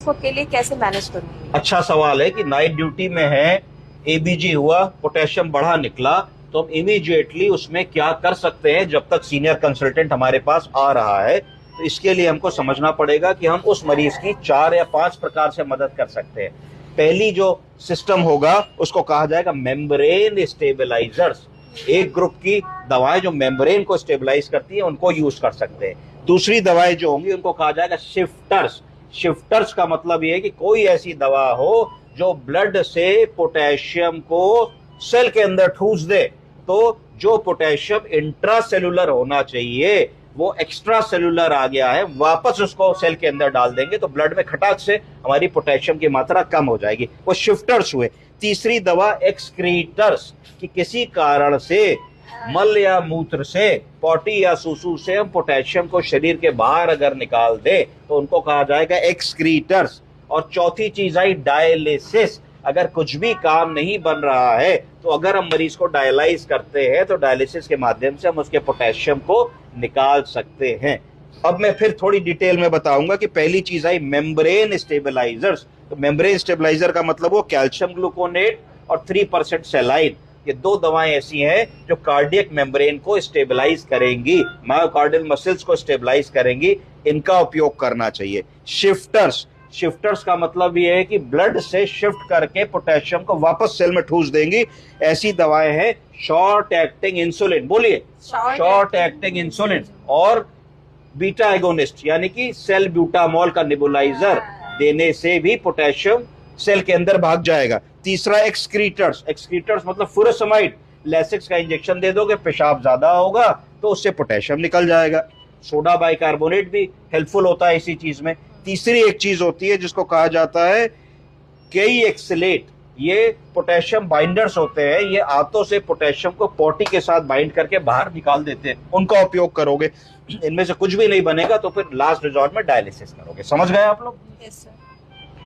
उसको के लिए कैसे मैनेज करूंगी? अच्छा सवाल है कि नाइट ड्यूटी में है, एबीजी हुआ, पोटेशियम बढ़ा निकला, तो हम इमीडिएटली उसमें क्या कर सकते हैं जब तक सीनियर कंसल्टेंट हमारे पास आ रहा है। तो इसके लिए हमको समझना पड़ेगा कि हम उस मरीज की 4 या 5 प्रकार से मदद कर सकते हैं। पहली जो सिस्टम होगा उसको कहा जाएगा मेम्ब्रेन स्टेबलाइजर्स। एक ग्रुप की दवाएं जो मेम्ब्रेन को स्टेबलाइज करती है उनको यूज कर सकते हैं। दूसरी दवाएं जो होंगी उनको कहा जाएगा शिफ्टर्स। शिफ्टर्स का मतलब ये है कि कोई ऐसी दवा हो जो ब्लड से पोटेशियम को सेल के अंदर ठूस दे, तो जो पोटेशियम इंट्रासेलुलर होना चाहिए वो एक्स्ट्रा सेलुलर आ गया है, वापस उसको सेल के अंदर डाल देंगे तो ब्लड में खटाक से हमारी पोटेशियम की मात्रा कम हो जाएगी। वो शिफ्टर्स हुए। तीसरी दवा एक्सक्रीटर्स, कि किसी कारण से मल या मूत्र से, पॉटी या सुसु से हम पोटेशियम को शरीर के बाहर अगर निकाल दे तो उनको कहा जाएगा एक्सक्रीटर्स। और चौथी चीज आई डायलिसिस। अगर कुछ भी काम नहीं बन रहा है तो अगर हम मरीज को डायलाइज करते हैं तो डायलिसिस के माध्यम से हम उसके पोटेशियम को निकाल सकते हैं। अब मैं फिर थोड़ी डिटेल में बताऊंगा कि पहली चीज आई मेम्ब्रेन स्टेबलाइजर्स। तो मेम्ब्रेन स्टेबलाइजर का मतलब वो कैल्शियम ग्लूकोनेट और 3% सेलाइन, ये 2 दवाएं ऐसी हैं जो कार्डियक मेम्ब्रेन को स्टेबलाइज करेंगी, मायोकार्डियल मसल्स को स्टेबलाइज करेंगी, इनका उपयोग करना चाहिए। शिफ्टर्स, शिफ्टर्स का मतलब ये है कि ब्लड से शिफ्ट करके पोटेशियम को वापस सेल में ठूस देंगी, ऐसी दवाएं हैं। शॉर्ट एक्टिंग इंसुलिन, बोलिए, शॉर्ट एक्टिंग इंसुलिन। और बीटा एगोनिस्ट यानी कि सेल ब्यूटामॉल का निबुलाइजर देने से भी पोटेशियम सेल के अंदर भाग जाएगा। तीसरा एक्सक्रीटर्स, एक्सक्रीटर्स मतलब फुरासमाइड, लेसिक्स का इंजेक्शन दे दोगे, पेशाब ज्यादा होगा तो उससे पोटेशियम निकल जाएगा। सोडा बाइकार्बोनेट भी हेल्पफुल होता है इसी चीज में। तीसरी एक चीज होती है जिसको कहा जाता है केई एक्सलेट, ये पोटेशियम बाइंडर्स होते हैं, ये आंतों से पोटेशियम को पॉटी के साथ बाइंड करके बाहर निकाल देते हैं, उनका उपयोग करोगे। इनमें से कुछ भी नहीं बनेगा तो फिर लास्ट रिजॉर्ट में डायलिसिस करोगे। समझ गए आप लोग? Yes sir.